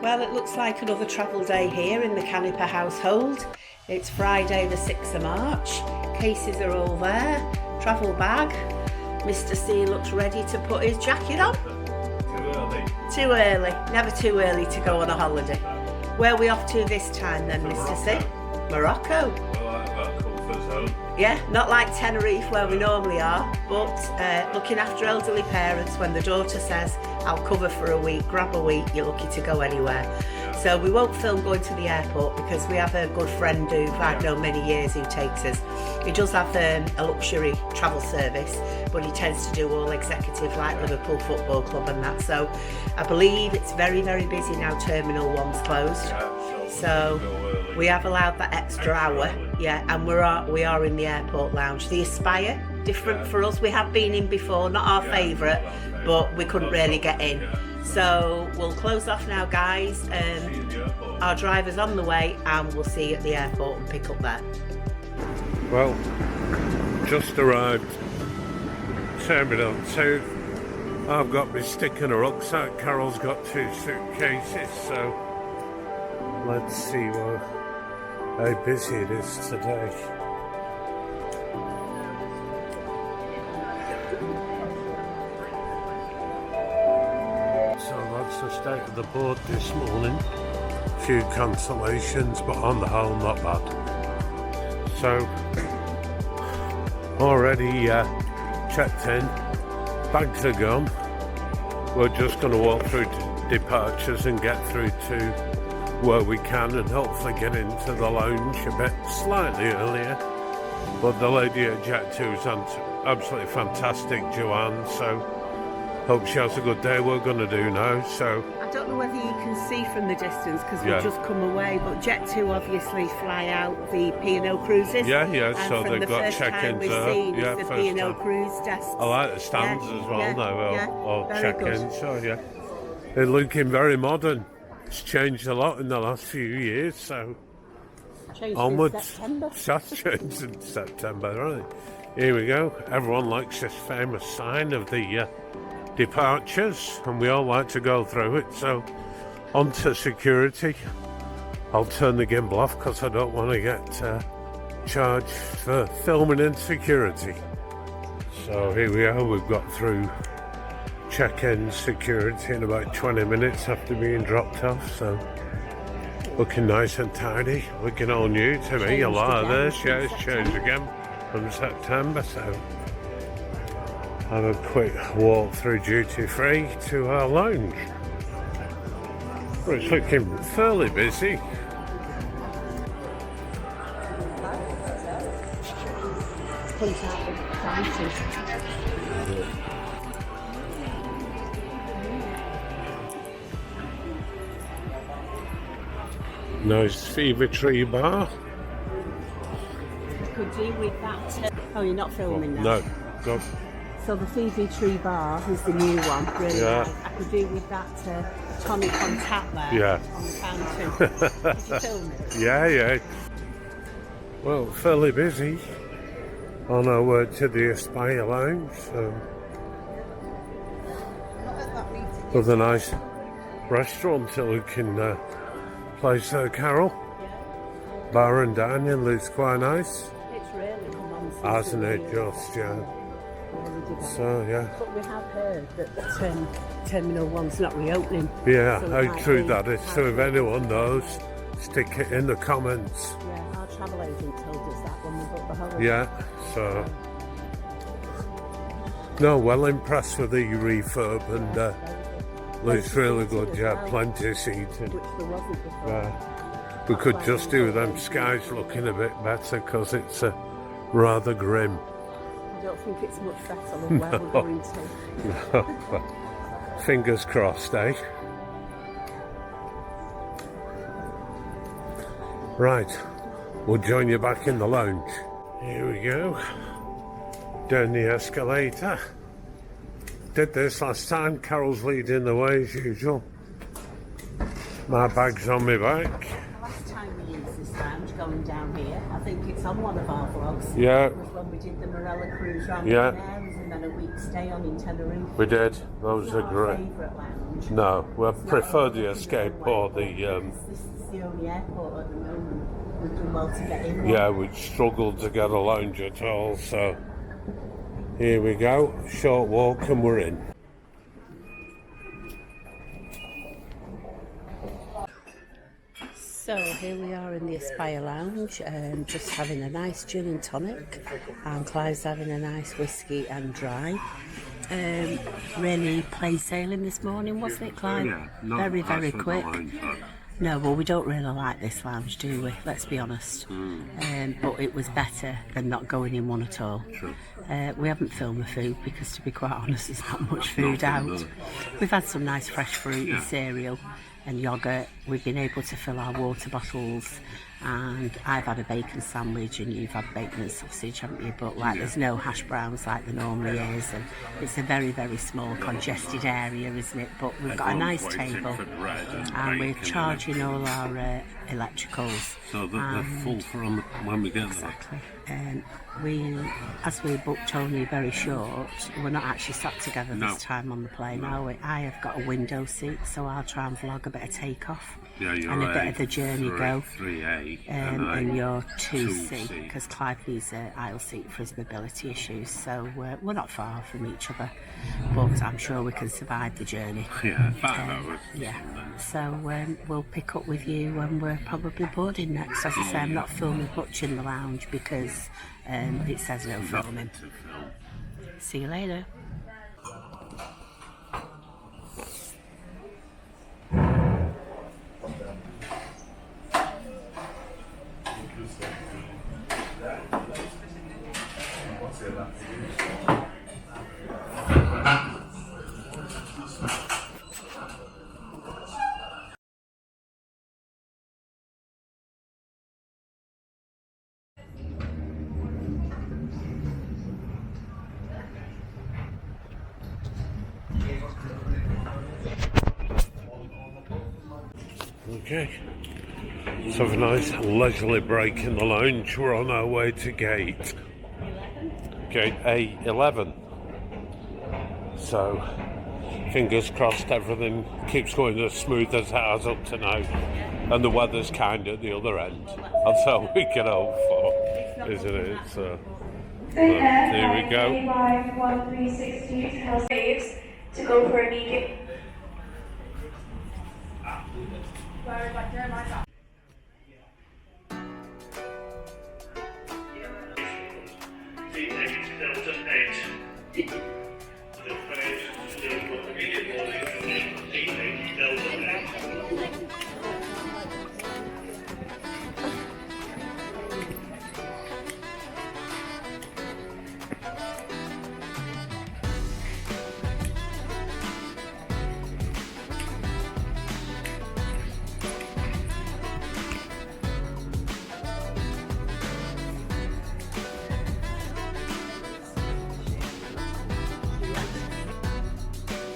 Well, it looks like another travel day here in the Canipa household. It's Friday the 6th of March. Cases are all there. Travel bag. Mr. C looks ready to put his jacket on. Too early. Too early. Never too early to go on a holiday. Where are we off to this time then, Mr. C? Morocco. Well, that's comfort zone. Yeah, not like Tenerife where we normally are, but looking after elderly parents. When the daughter says, I'll cover for a week, grab a week, you're lucky to go anywhere. So we won't film going to the airport because we have a good friend who I've known many years who takes us. He does have a luxury travel service, but he tends to do all executive like Liverpool Football Club and that. So I believe it's very, very busy now. Terminal 1's closed. So we have allowed that extra hour, yeah, and we are in the airport lounge. The Aspire, different for us. We have been in before, not our favourite, but we couldn't really get in. So we'll close off now, guys. Our driver's on the way, and we'll see you at the airport and pick up there. Well, just arrived. Terminal 2. I've got my stick and a rucksack. Carol's got 2 suitcases, so let's see how busy it is today. So that's the state of the board this morning. Few cancellations, but on the whole not bad. So already checked in, bags are gone. We're just going to walk through departures and get through to where we can and hopefully get into the lounge a bit slightly earlier. But the lady at Jet 2 is absolutely fantastic, Joanne, so hope she has a good day. We're going to do now. So I don't know whether you can see from the distance because we've just come away, but Jet 2 obviously fly out the P&O cruises. Yeah, and so they've got check-ins there. Yeah, the first P&O time. cruise desks. I like the stands as well now, or very check-ins, good. so yeah. They're looking very modern. It's changed a lot in the last few years, so Changed onwards. in September. That's changed in September, right? Here we go. Everyone likes this famous sign of the departures, and we all like to go through it. So on to security. I'll turn the gimbal off because I don't want to get charged for filming in security. So here we are. We've got through check-in security in about 20 minutes after being dropped off, so looking nice and tidy, looking all new to me. A lot of this, yeah, it's changed again from September, so have a quick walk through duty free to our lounge. Well, it's looking fairly busy. Nice fever tree bar. Could do with that. Oh, you're not filming now? No, go. So the Fever Tree Bar is the new one, really Yeah. nice. I could do with that tonic on tap there on the fountain. Did you film it? Yeah. Well, fairly busy on our way to the Aspire Lounge. With a nice restaurant to look in place there, Carol. Bar and dining looks quite nice. It's really come on. Hasn't it just, So, yeah. But we have heard that Terminal 1's not reopening. Yeah, So it how might true be- that is. So if anyone knows, stick it in the comments. Yeah, our travel agent told us that when we booked the holiday. Yeah, so... No, well impressed with the refurb and looks really good. Yeah, plenty of seating. Which there wasn't before. We could just do them skies looking a bit better because it's rather grim. I don't think it's much better than where we're going to. Fingers crossed, eh? Right, we'll join you back in the lounge. Here we go. Down the escalator. Did this last time. Carol's leading the way as usual. My bag's on my back. Last time we used this lounge going down here, I think it's on one of our vlogs. Yeah. Was when we did the Morella cruise round Yeah. the Canaries and then a week stay on in Tenerife. We did. Those It's are not our great. favourite lounge. No, we It's not prefer our the favourite escape runway, or the. This is the only airport at the moment. We've done well to get in. Yeah, we'd struggled to get a lounge at all, so here we go. Short walk and we're in. So here we are in the Aspire Lounge, just having a nice gin and tonic, and Clive's having a nice whiskey and dry. Really plain sailing this morning, wasn't it, Clive? Yeah, very, very quick. No, well, we don't really like this lounge, do we? Let's be honest. But it was better than not going in one at all. True. We haven't filmed the food because, to be quite honest, there's not much food out. We've had some nice fresh fruit and cereal and yoghurt. We've been able to fill our water bottles, and I've had a bacon sandwich and you've had bacon and sausage, haven't you? But there's no hash browns like there normally is, and it's a very, very small congested area, isn't it? But we've got a nice table and we're charging all our electricals. So that they're full for when we get there. Exactly. As we booked only very short, we're not actually sat together this time on the plane, are we? I have got a window seat, so I'll try and vlog a bit of takeoff and a bit of the journey go. 3A And you're 2C, because Clive needs an aisle seat for his mobility issues, so we're not far from each other, but I'm sure we can survive the journey. Yeah, 5 hours. Yeah, so we'll pick up with you when we're probably boarding next. As I say, I'm not filming much in the lounge because it says no filming. See you later. Okay. So have a nice leisurely break in the lounge. We're on our way to gate A11. So fingers crossed everything keeps going as smooth as it has up to now, and the weather's kind at the other end. That's all we can hope for, isn't it? So here we go. 1362 saves to go for a medium.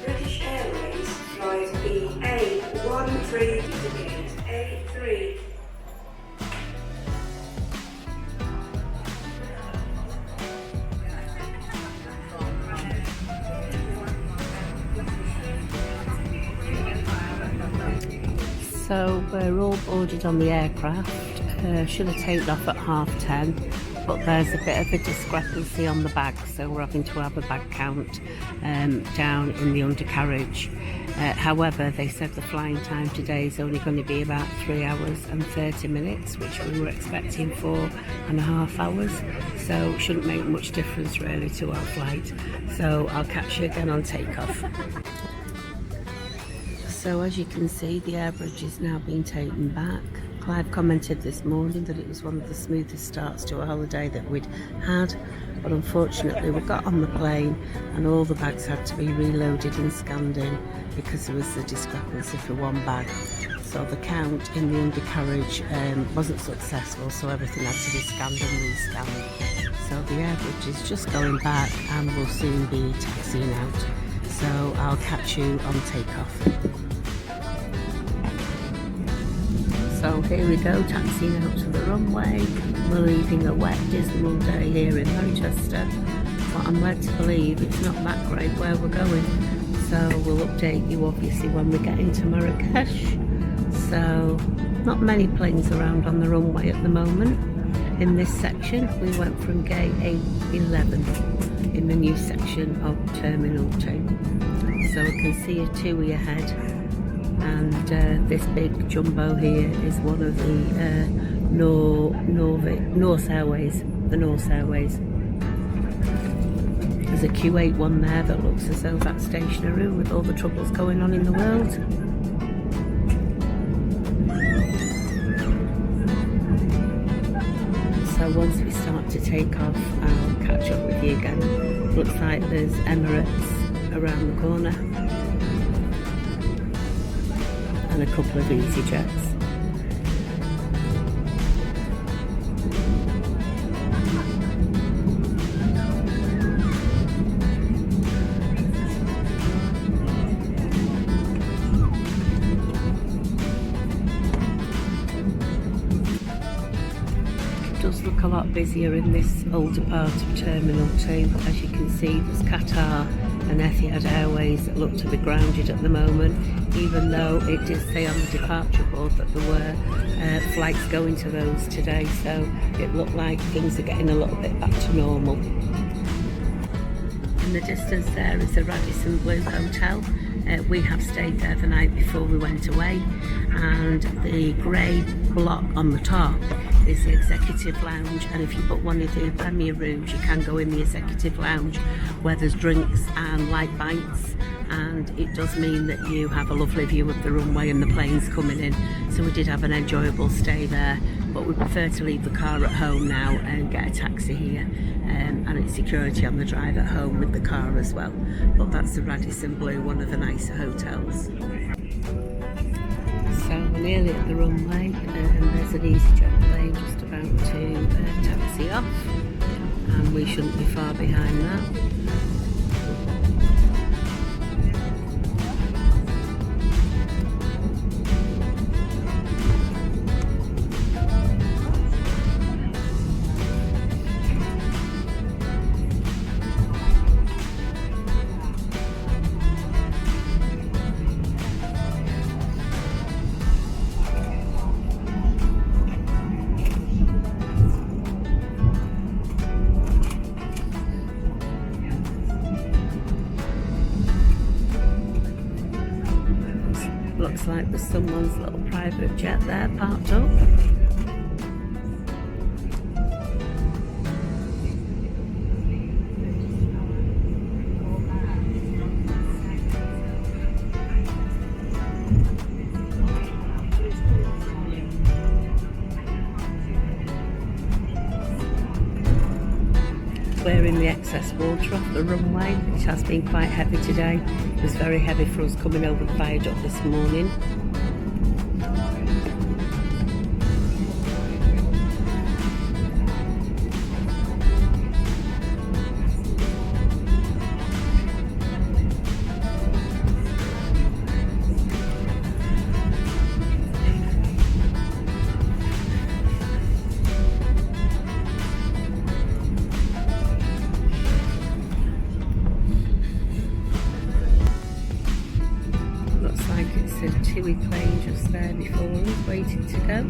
British Airways flight BA13 A3. So we're all boarded on the aircraft. Should have taken off at 10:30, but there's a bit of a discrepancy on the bag, so we're having to have a bag count down in the undercarriage. However, they said the flying time today is only going to be about 3 hours and 30 minutes, which we were expecting 4.5 hours, so shouldn't make much difference really to our flight. So I'll catch you again on takeoff. So as you can see, the air bridge is now being taken back. Clive commented this morning that it was one of the smoothest starts to a holiday that we'd had, but unfortunately we got on the plane and all the bags had to be reloaded and scanned in because there was a discrepancy for one bag. So the count in the undercarriage wasn't successful, so everything had to be scanned and rescanned. So the air bridge is just going back and we'll soon be taxiing out. So I'll catch you on takeoff. So So here we go, taxiing out to the runway. We're leaving a wet, dismal day here in Manchester, but I'm led to believe it's not that great where we're going. So we'll update you obviously when we get into Marrakech. So not many planes around on the runway at the moment. In this section we went from gate 811 in the new section of Terminal 2. So we can see a TUI ahead, and this big jumbo here is one of the North Airways, the North Airways. There's a Q8 one there that looks as though that's stationary with all the troubles going on in the world. So once we start to take off, I'll catch up with you again. Looks like there's Emirates around the corner and a couple of EasyJets. Does look a lot busier in this older part of Terminal 2. As you can see, there's Qatar and Etihad Airways that look to be grounded at the moment, even though it did say on the departure board that there were flights going to those today, so it looked like things are getting a little bit back to normal. In the distance there is the Radisson Blu Hotel. We have stayed there the night before we went away, and the grey block on the top is the executive lounge, and if you book one of the premier rooms you can go in the executive lounge where there's drinks and light bites, and it does mean that you have a lovely view of the runway and the planes coming in. So we did have an enjoyable stay there, but we prefer to leave the car at home now and get a taxi here, and it's security on the drive at home with the car as well. But that's the Radisson Blu, one of the nicer hotels. So we're nearly at the runway, and there's an EasyJet plane just about to taxi off, and we shouldn't be far behind that. Looks like there's someone's little private jet there parked up. We're in the excess water off the runway. It has been quite heavy today. It was very heavy for us coming over the viaduct this morning. It's a TUI plane just there before us, waiting to go.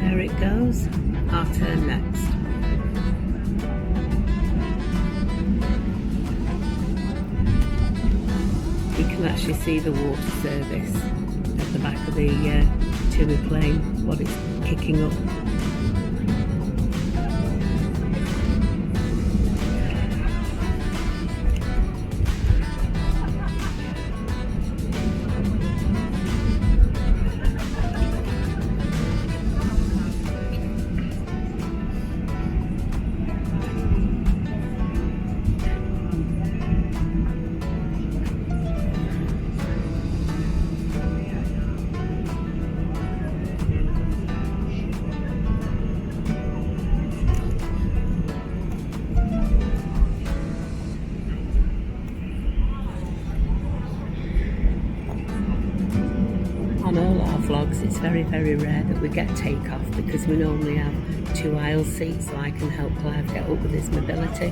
There it goes, our turn next. You can actually see the water service at the back. back of the TUI plane, what it's kicking up. On all our vlogs, it's very, very rare that we get takeoff because we normally have 2 aisle seats so I can help Clive get up with his mobility.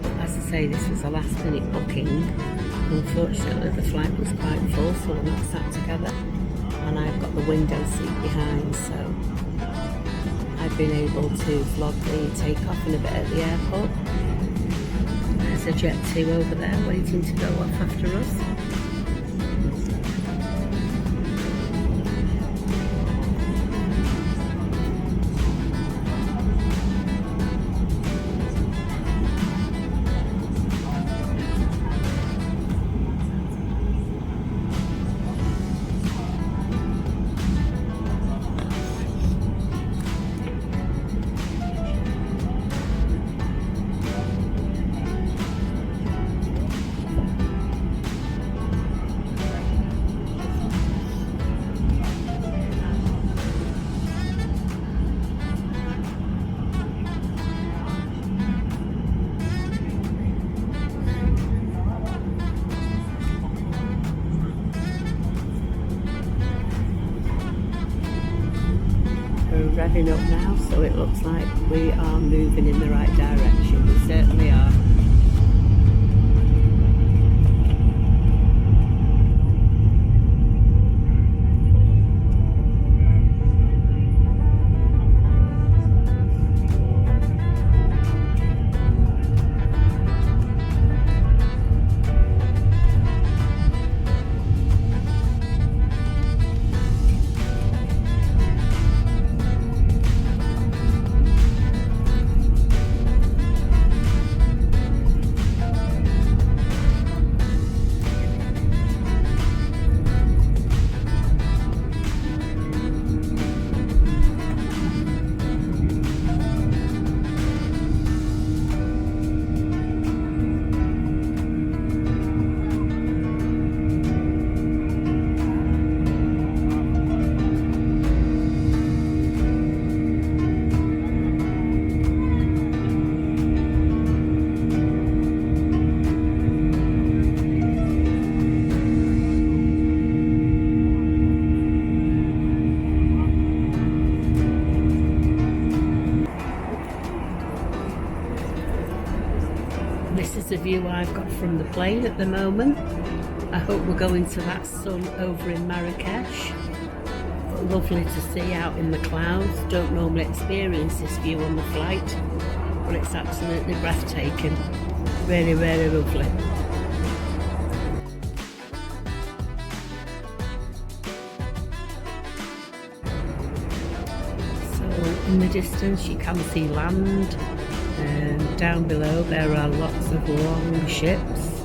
But as I say, this was a last minute booking. Unfortunately, the flight was quite full, so we're not sat together. And I've got the window seat behind, so I've been able to vlog the takeoff and a bit at the airport. There's a Jet 2 over there waiting to go off after us. Revving up now, so it looks like we are moving in the right direction. We certainly are. This is the view I've got from the plane at the moment. I hope we're going to that sun over in Marrakech. But lovely to see out in the clouds. Don't normally experience this view on the flight, but it's absolutely breathtaking. Really, really lovely. So in the distance you can see land. Down below there are lots of long ships.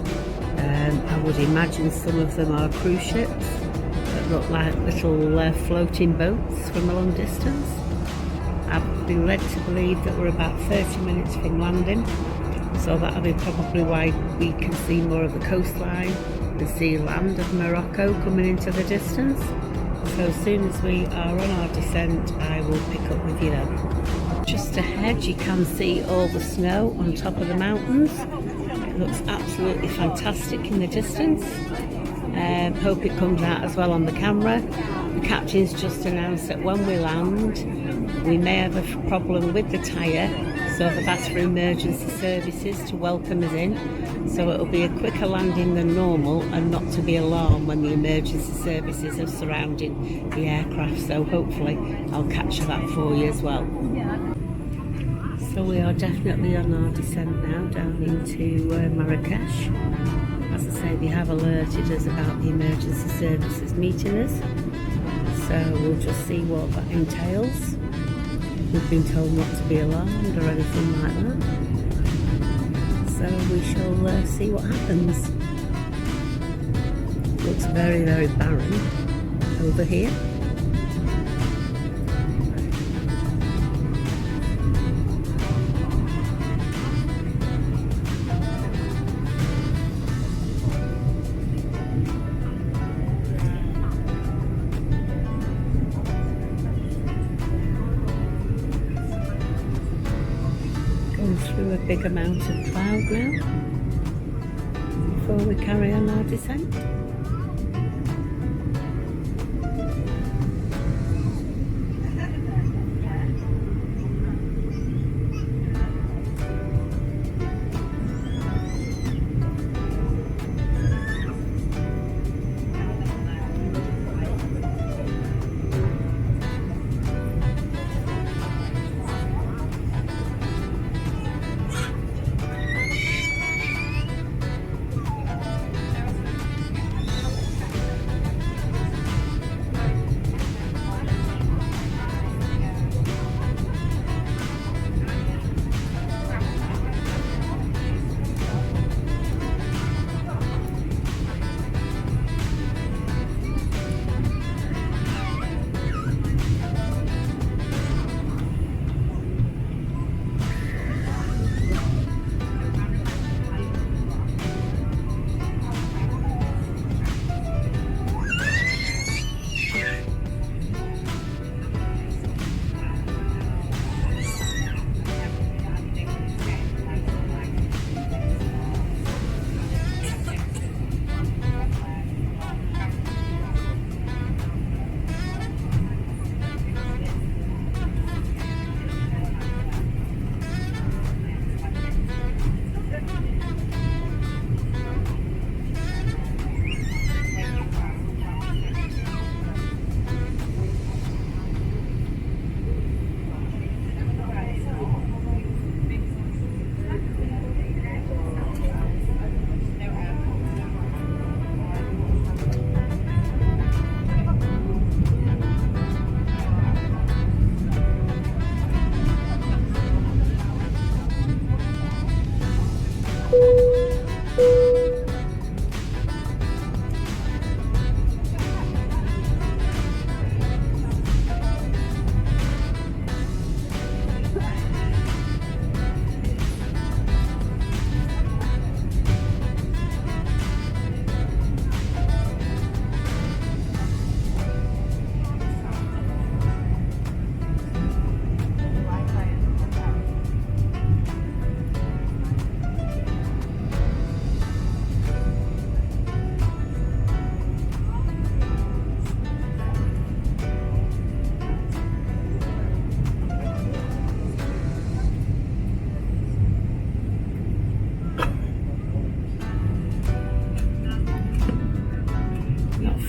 I would imagine some of them are cruise ships that look like little floating boats from a long distance. I've been led to believe that we're about 30 minutes from landing, so that'll be probably why we can see more of the coastline and see land of Morocco coming into the distance. So as soon as we are on our descent, I will pick up with you then. Just ahead you can see all the snow on top of the mountains. It looks absolutely fantastic in the distance. Hope it comes out as well on the camera. The captain's just announced that when we land we may have a problem with the tyre, so they've asked for emergency services to welcome us in. So it'll be a quicker landing than normal, and not to be alarmed when the emergency services are surrounding the aircraft. So hopefully I'll capture that for you as well. So we are definitely on our descent now down into Marrakech. As I say, they have alerted us about the emergency services meeting us. So we'll just see what that entails. We've been told not to be alarmed or anything like that. So we shall see what happens. Looks very, very barren over here. Through a big amount of cloud now before we carry on our descent.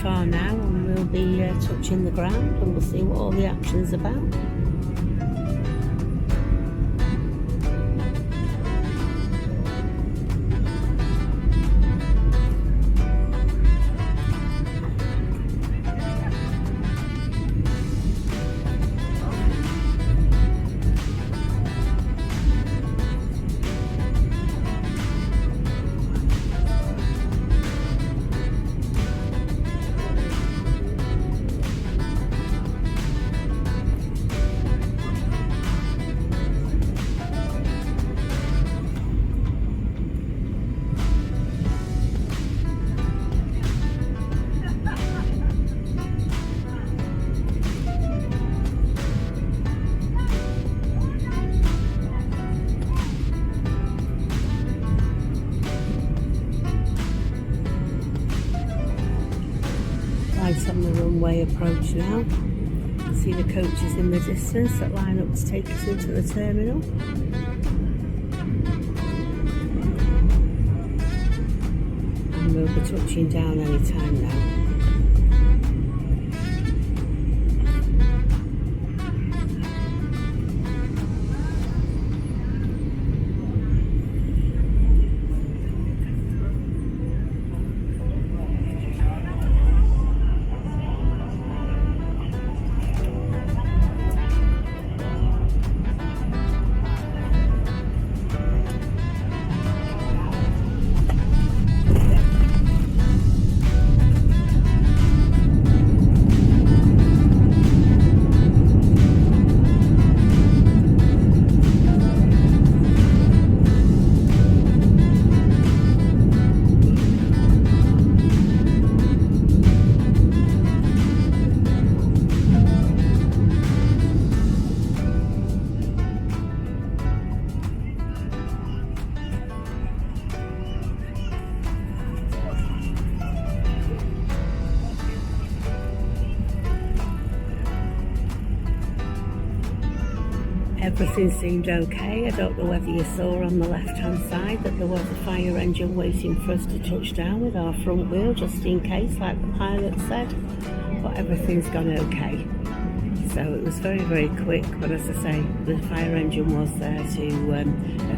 Far now, and we'll be touching the ground, and we'll see what all the action's about. Lights on the runway approach now. You can see the coaches in the distance that line up to take us into the terminal. And we'll be touching down any time now. everything seemed okay. I don't know whether you saw on the left hand side that there was a fire engine waiting for us to touch down with our front wheel, just in case, like the pilot said, but everything's gone okay. So it was very, very quick, but as I say, the fire engine was there to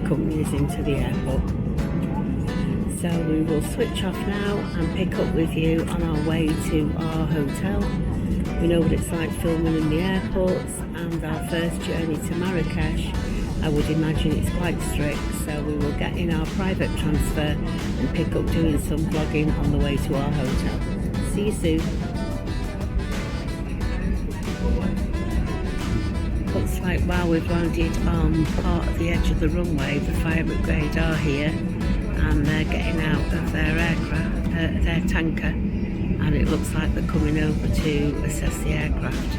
accompany us into the airport. So we will switch off now and pick up with you on our way to our hotel. We know what it's like filming in the airports, and our first journey to Marrakech, I would imagine it's quite strict, so we will get in our private transfer and pick up doing some vlogging on the way to our hotel. See you soon. Looks like while we've landed on part of the edge of the runway, the fire brigade are here and they're getting out of their aircraft, their tanker, and it looks like they're coming over to assess the aircraft.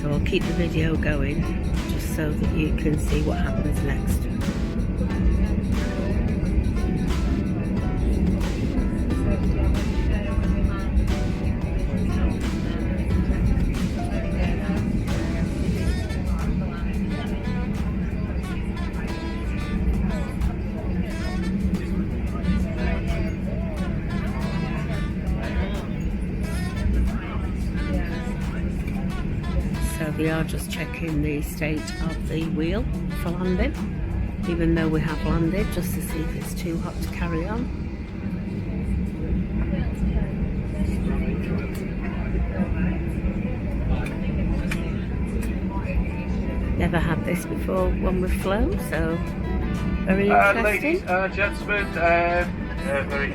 So I'll keep the video going just so that you can see what happens next. So we are just checking the state of the wheel for landing, even though we have landed, just to see if it's too hot to carry on. Never had this before when we've flown, so very interesting. Ladies and gentlemen, very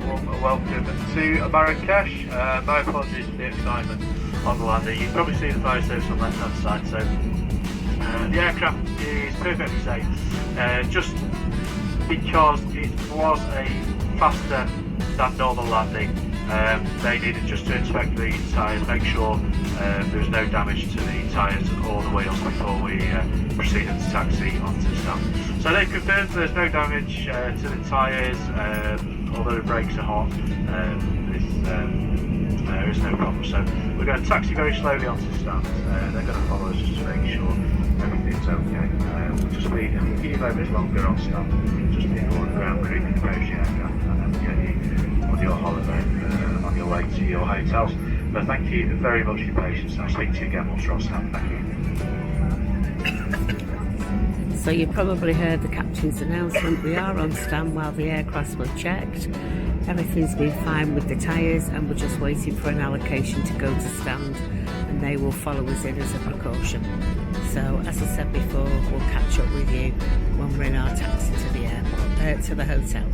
warm welcome to Marrakech. My apologies for the excitement on the landing. You can probably see the fire service on the left hand side, so the aircraft is perfectly safe, just because it was a faster than normal landing. They needed just to inspect the tyres, make sure there was no damage to the tyres or the wheels before we proceeded to taxi onto stand. So they've confirmed there's no damage to the tyres, although the brakes are hot. There is no problem. So we're going to taxi very slowly onto stand. They're going to follow us just to make sure everything's okay. We'll just be a few moments longer on stand, just before the ground crew can approach the aircraft and then get you on your holiday, on your way to your hotels. But thank you very much for your patience. I'll speak to you again once we're on stand. Thank you. So you probably heard the captain's announcement. We are on stand while the aircraft were checked. Everything's been fine with the tyres, and we're just waiting for an allocation to go to stand, and they will follow us in as a precaution. So as I said before, we'll catch up with you when we're in our taxi to the airport, to the hotel.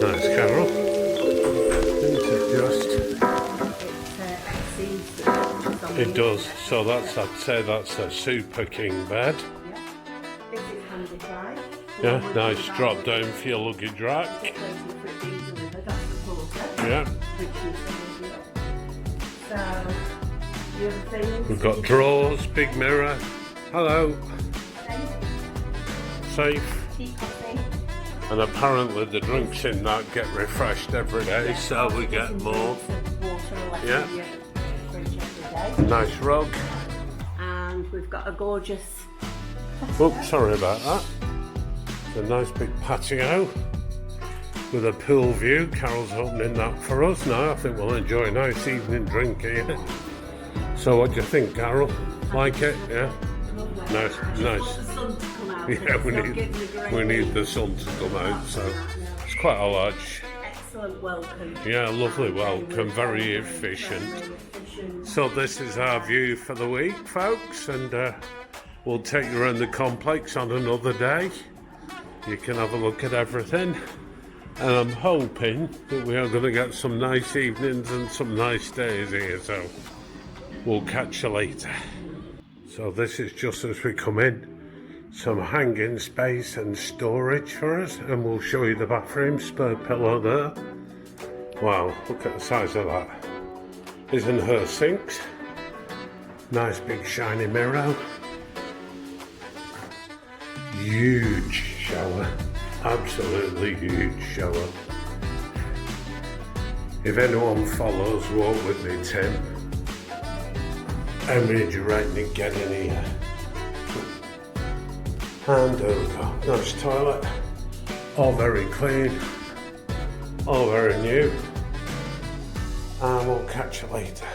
Nice, Carol. Things adjust. It does. So that's, I'd say that's a super king bed. This is handy drive. Yeah, nice drop down for your luggage rack. Yeah. So, the other things. We've got drawers, big mirror. Hello. Safe. And apparently the drinks in that get refreshed every day, so we get more. Yeah. Nice rug. And we've got a gorgeous. Oops, sorry about that. It's a nice big patio with a pool view. Carol's opening that for us now. I think we'll enjoy a nice evening drink here. So what do you think, Carol? Like it? Yeah? Nice, nice. Yeah, we need the sun to come out, so it's quite a large. Excellent welcome. Yeah, lovely welcome, very efficient. So this is our view for the week, folks, and we'll take you around the complex on another day. You can have a look at everything, and I'm hoping that we are going to get some nice evenings and some nice days here, so we'll catch you later. So this is just as we come in, some hanging space and storage for us, and we'll show you the bathroom, spare pillow there. Wow, look at the size of that. Isn't her sinks? Nice big shiny mirror. Huge shower, absolutely huge shower. If anyone follows Walk With Me Tim, how many do you reckon you get in here? And there we go, nice toilet, all very clean, all very new, and we'll catch you later.